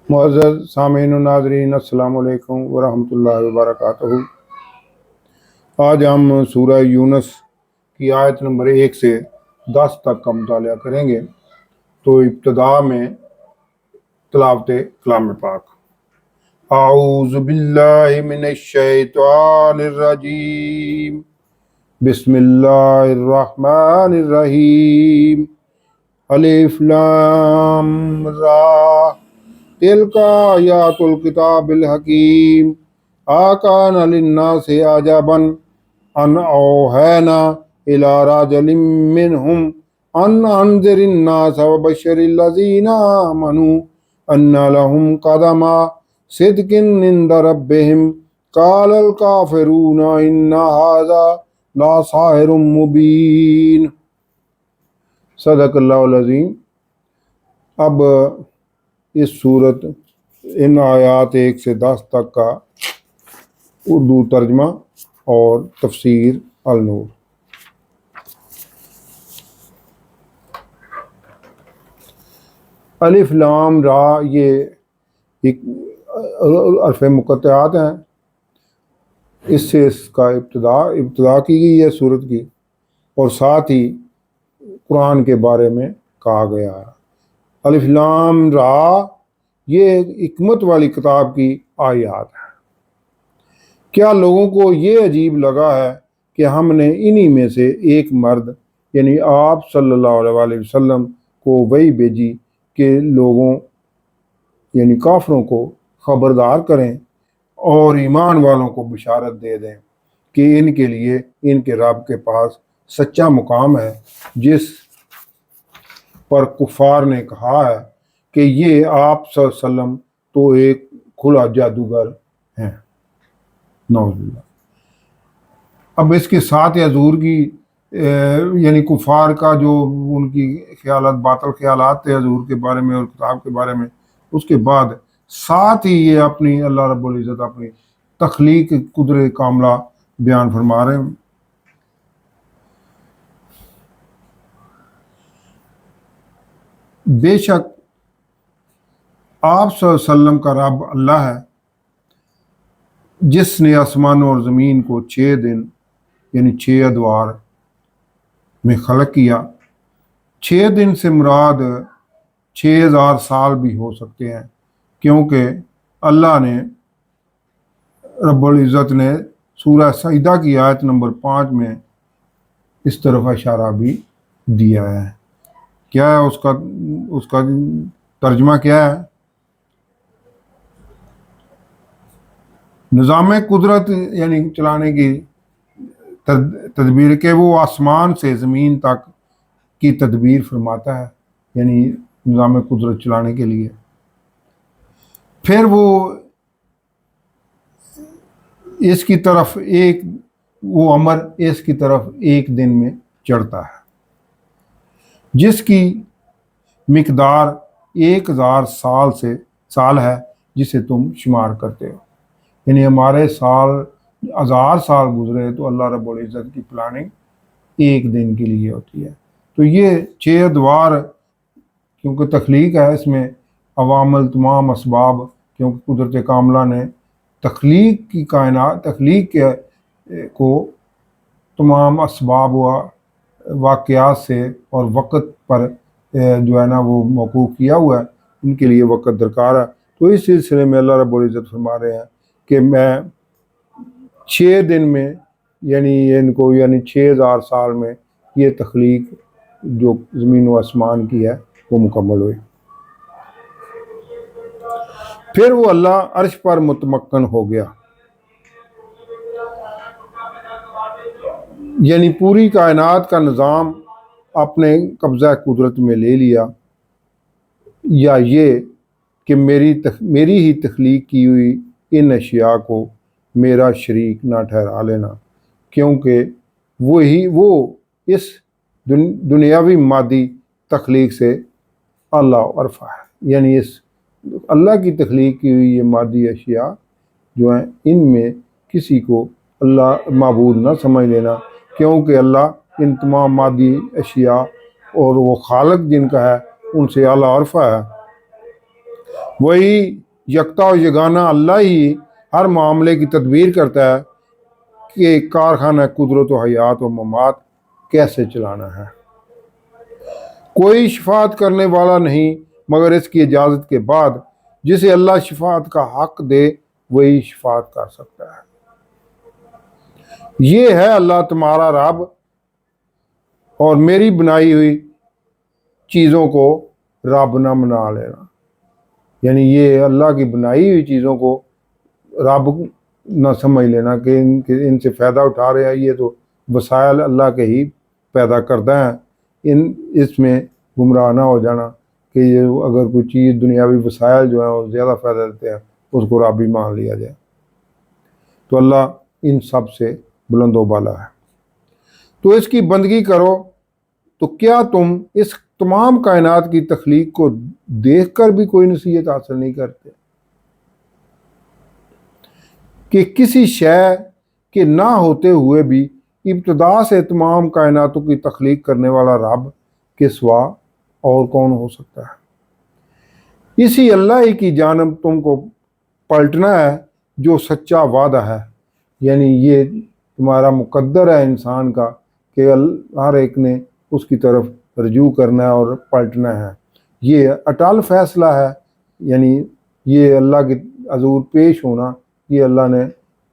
معزز سامعین و ناظرین، السلام علیکم ورحمۃ اللہ وبرکاتہ۔ آج ہم سورہ یونس کی آیت نمبر 1 سے 10 تک کا مطالعہ کریں گے۔ تو ابتدا میں تلاوت کلام پاک۔ اعوذ باللہ من الشیطان الرجیم، بسم اللہ الرحمن الرحیم۔ الف لام را تلک آیات الکتاب الحکیم، آکان للناس عجبا ان اوحینا الی رجل منہم ان انذر الناس وبشر الذین آمنوا ان لهم قدم صدق عند ربهم قال الکافرون ان ھذا لساحر مبین۔ صدق اللہ العظیم۔ اب اس صورت ان آیات 1 سے 10 تک کا اردو ترجمہ اور تفسیر النور۔ الف لام را یہ ایک حرف مقطعات ہیں، اس سے اس کا ابتدا کی گئی ہے صورت کی، اور ساتھ ہی قرآن کے بارے میں کہا گیا ہے۔ الف لام را یہ حکمت والی کتاب کی آیات ہے۔ کیا لوگوں کو یہ عجیب لگا ہے کہ ہم نے انہی میں سے ایک مرد یعنی آپ صلی اللہ علیہ وسلم کو وحی بھیجی کہ لوگوں یعنی کافروں کو خبردار کریں اور ایمان والوں کو بشارت دے دیں کہ ان کے لیے ان کے رب کے پاس سچا مقام ہے، جس پر کفار نے کہا ہے کہ یہ آپ صلی اللہ علیہ وسلم تو ایک کھلا جادوگر ہیں، نعوذ باللہ۔ اب اس کے ساتھ حضور کی یعنی کفار کا جو ان کی خیالات، باطل خیالات تھے حضور کے بارے میں اور کتاب کے بارے میں، اس کے بعد ساتھ ہی یہ اپنی اللہ رب العزت اپنی تخلیق قدرت کاملہ بیان فرما رہے ہیں۔ بے شک آپ صلی اللہ علیہ وسلم کا رب اللہ ہے، جس نے آسمانوں اور زمین کو 6 دن یعنی 6 ادوار میں خلق کیا۔ 6 دن سے مراد 6000 سال بھی ہو سکتے ہیں، کیونکہ اللہ نے رب العزت نے سورہ سجدہ کی آیت نمبر 5 میں اس طرف اشارہ بھی دیا ہے۔ کیا ہے اس کا ترجمہ کیا ہے؟ نظام قدرت یعنی چلانے کی تدبیر، کہ وہ آسمان سے زمین تک کی تدبیر فرماتا ہے، یعنی نظام قدرت چلانے کے لیے۔ پھر وہ اس کی طرف وہ امر اس کی طرف ایک دن میں چڑھتا ہے، جس کی مقدار 1000 سال ہے، جسے تم شمار کرتے ہو۔ یعنی ہمارے سال 1000 سال گزرے تو اللہ رب العزت کی پلاننگ ایک دن کے لیے ہوتی ہے۔ تو یہ 6 ادوار کیونکہ تخلیق ہے، اس میں عوامل تمام اسباب، کیونکہ قدرت کاملہ نے تخلیق کی کائنات، تخلیق کو تمام اسباب و واقعات سے اور وقت پر جو ہے نا وہ موقوف کیا ہوا ہے، ان کے لیے وقت درکار ہے۔ تو اس سلسلے میں اللہ رب العزت فرما رہے ہیں کہ میں 6 دن میں یعنی ان کو 6000 سال میں یہ تخلیق جو زمین و آسمان کی ہے وہ مکمل ہوئی۔ پھر وہ اللہ عرش پر متمکن ہو گیا، یعنی پوری کائنات کا نظام اپنے قبضہ قدرت میں لے لیا، یا یہ کہ میری ہی تخلیق کی ہوئی ان اشیاء کو میرا شریک نہ ٹھہرا لینا، کیونکہ وہ اس دنیاوی مادی تخلیق سے اعلیٰ و ارفع ہے۔ یعنی اس اللہ کی تخلیق کی ہوئی یہ مادی اشیاء جو ہیں، ان میں کسی کو اللہ معبود نہ سمجھ لینا، کیونکہ اللہ ان تمام مادی اشیاء اور وہ خالق جن کا ہے ان سے اعلیٰ و ارفع ہے۔ وہی یکتا و یگانہ اللہ ہی ہر معاملے کی تدبیر کرتا ہے کہ کارخانہ قدرت و حیات و ممات کیسے چلانا ہے۔ کوئی شفاعت کرنے والا نہیں مگر اس کی اجازت کے بعد، جسے اللہ شفاعت کا حق دے وہی شفاعت کر سکتا ہے۔ یہ ہے اللہ تمہارا رب، اور میری بنائی ہوئی چیزوں کو رب نہ بنا لینا، یعنی یہ اللہ کی بنائی ہوئی چیزوں کو رب نہ سمجھ لینا کہ ان سے فائدہ اٹھا رہے ہیں، یہ تو وسائل اللہ کے ہی پیدا کرتا ہے، اس میں گمراہ نہ ہو جانا کہ یہ اگر کوئی چیز دنیاوی وسائل جو ہیں وہ زیادہ فائدہ دیتے ہیں اس کو رب ہی مان لیا جائے۔ تو اللہ ان سب سے بلند و بالا ہے۔ تو اس کی بندگی کرو، تو کیا تم اس تمام کائنات کی تخلیق کو دیکھ کر بھی کوئی نصیحت حاصل نہیں کرتے کہ کسی شے کے نہ ہوتے ہوئے بھی ابتدا سے تمام کائناتوں کی تخلیق کرنے والا رب کے سوا اور کون ہو سکتا ہے؟ اسی اللہ ہی کی جانب تم کو پلٹنا ہے جو سچا وعدہ ہے، یعنی یہ تمہارا مقدر ہے انسان کا کہ ہر ایک نے اس کی طرف رجوع کرنا ہے اور پلٹنا ہے۔ یہ اٹل فیصلہ ہے، یعنی یہ اللہ کے حضور پیش ہونا یہ اللہ نے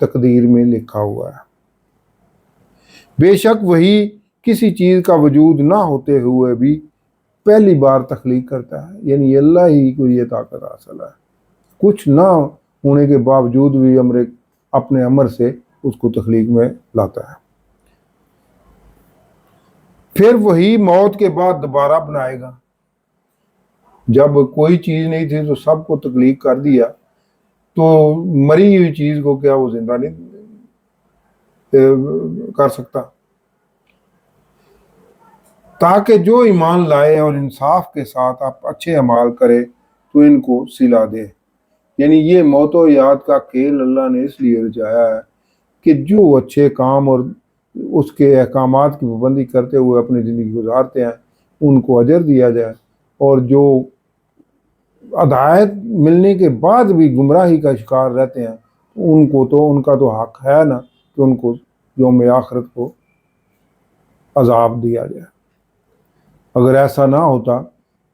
تقدیر میں لکھا ہوا ہے۔ بے شک وہی کسی چیز کا وجود نہ ہوتے ہوئے بھی پہلی بار تخلیق کرتا ہے، یعنی اللہ ہی کو یہ طاقت حاصل ہے، کچھ نہ ہونے کے باوجود بھی اپنے امر سے اس کو تخلیق میں لاتا ہے۔ پھر وہی موت کے بعد دوبارہ بنائے گا۔ جب کوئی چیز نہیں تھی تو سب کو تخلیق کر دیا، تو مری ہوئی چیز کو کیا وہ زندہ نہیں کر سکتا؟ تاکہ جو ایمان لائے اور انصاف کے ساتھ آپ اچھے اعمال کرے تو ان کو صلہ دے، یعنی یہ موت و حیات کا کھیل اللہ نے اس لیے رچایا ہے کہ جو اچھے کام اور اس کے احکامات کی پابندی کرتے ہوئے اپنی زندگی گزارتے ہیں ان کو اجر دیا جائے، اور جو ہدایت ملنے کے بعد بھی گمراہی کا شکار رہتے ہیں ان کا تو حق ہے نا کہ ان کو یوم آخرت کو عذاب دیا جائے۔ اگر ایسا نہ ہوتا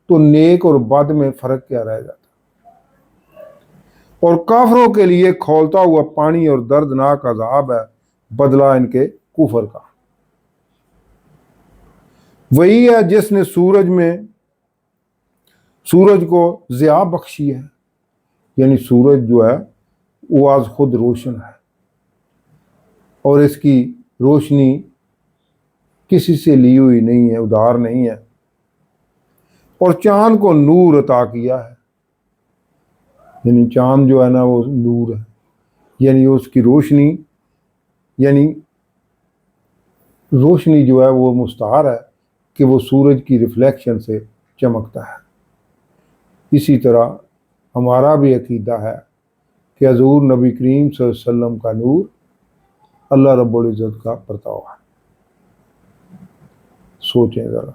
تو نیک اور بد میں فرق کیا رہ جاتا؟ اور کافروں کے لیے کھولتا ہوا پانی اور دردناک عذاب ہے بدلہ ان کے کفر کا۔ وہی ہے جس نے سورج کو ضیاء بخشی ہے، یعنی سورج جو ہے وہ آج خود روشن ہے اور اس کی روشنی کسی سے لی ہوئی نہیں ہے، ادھار نہیں ہے، اور چاند کو نور عطا کیا ہے، یعنی چاند جو ہے نا وہ نور ہے، یعنی اس کی روشنی جو ہے وہ مستعار ہے کہ وہ سورج کی ریفلیکشن سے چمکتا ہے۔ اسی طرح ہمارا بھی عقیدہ ہے کہ حضور نبی کریم صلی اللہ علیہ وسلم کا نور اللہ رب العزت کا پرتاؤ ہے۔ سوچیں ذرا،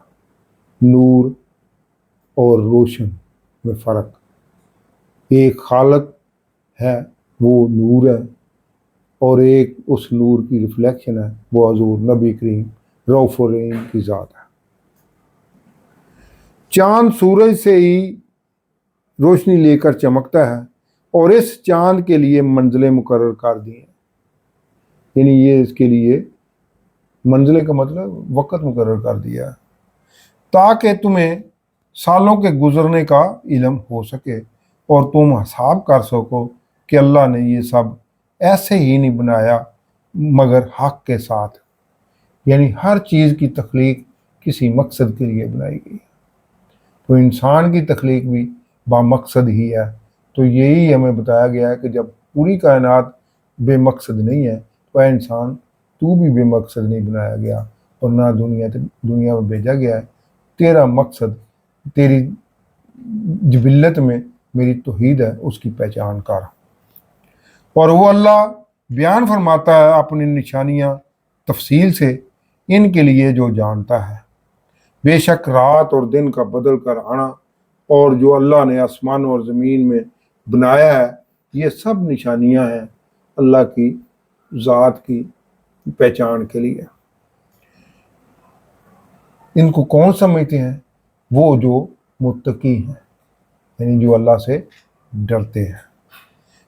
نور اور روشن میں فرق، ایک خالق ہے وہ نور ہے، اور ایک اس نور کی ریفلیکشن ہے وہ حضور نبی کریم رؤوف الرحیم کی ذات ہے۔ چاند سورج سے ہی روشنی لے کر چمکتا ہے، اور اس چاند کے لیے منزلیں مقرر کر دی ہیں، یعنی یہ اس کے لیے منزلیں کا مطلب وقت مقرر کر دیا ہے تاکہ تمہیں سالوں کے گزرنے کا علم ہو سکے اور تم حساب کر سکو کہ اللہ نے یہ سب ایسے ہی نہیں بنایا مگر حق کے ساتھ، یعنی ہر چیز کی تخلیق کسی مقصد کے لیے بنائی گئی، تو انسان کی تخلیق بھی بامقصد ہی ہے۔ تو یہی ہمیں بتایا گیا ہے کہ جب پوری کائنات بے مقصد نہیں ہے تو اے انسان تو بھی بے مقصد نہیں بنایا گیا اور نہ دنیا میں بھیجا گیا ہے۔ تیرا مقصد تیری جبلت میں میری توحید ہے، اس کی پہچان کر۔ اور وہ اللہ بیان فرماتا ہے اپنی نشانیاں تفصیل سے ان کے لیے جو جانتا ہے۔ بے شک رات اور دن کا بدل کر آنا اور جو اللہ نے آسمان اور زمین میں بنایا ہے، یہ سب نشانیاں ہیں اللہ کی ذات کی پہچان کے لیے۔ ان کو کون سمجھتے ہیں؟ وہ جو متقی ہیں، یعنی جو اللہ سے ڈرتے ہیں۔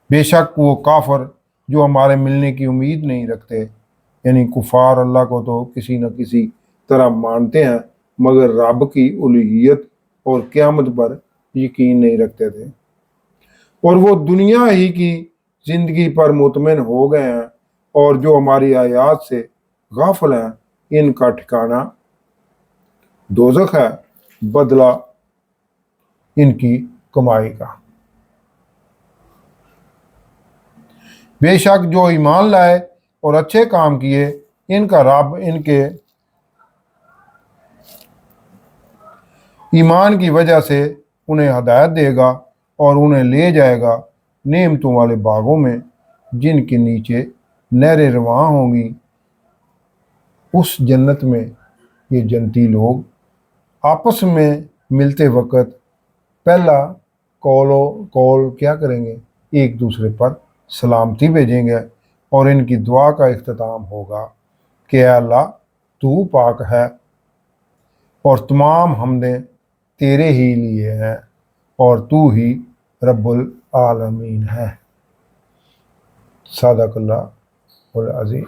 بے شک وہ کافر جو ہمارے ملنے کی امید نہیں رکھتے، یعنی کفار اللہ کو تو کسی نہ کسی طرح مانتے ہیں مگر رب کی الوہیت اور قیامت پر یقین نہیں رکھتے تھے، اور وہ دنیا ہی کی زندگی پر مطمئن ہو گئے ہیں، اور جو ہماری آیات سے غافل ہیں ان کا ٹھکانہ دوزخ ہے، بدلہ ان کی کمائی کا۔ بے شک جو ایمان لائے اور اچھے کام کیے ان کا رب ان کے ایمان کی وجہ سے انہیں ہدایت دے گا اور انہیں لے جائے گا نعمتوں والے باغوں میں جن کے نیچے نہریں رواں ہوں گی۔ اس جنت میں یہ جنتی لوگ آپس میں ملتے وقت پہلا کول کیا کریں گے؟ ایک دوسرے پر سلامتی بھیجیں گے، اور ان کی دعا کا اختتام ہوگا کہ اے اللہ تو پاک ہے اور تمام حمدیں تیرے ہی لیے ہیں، اور تو ہی رب العالمین ہے۔ صادق اللہ العظیم۔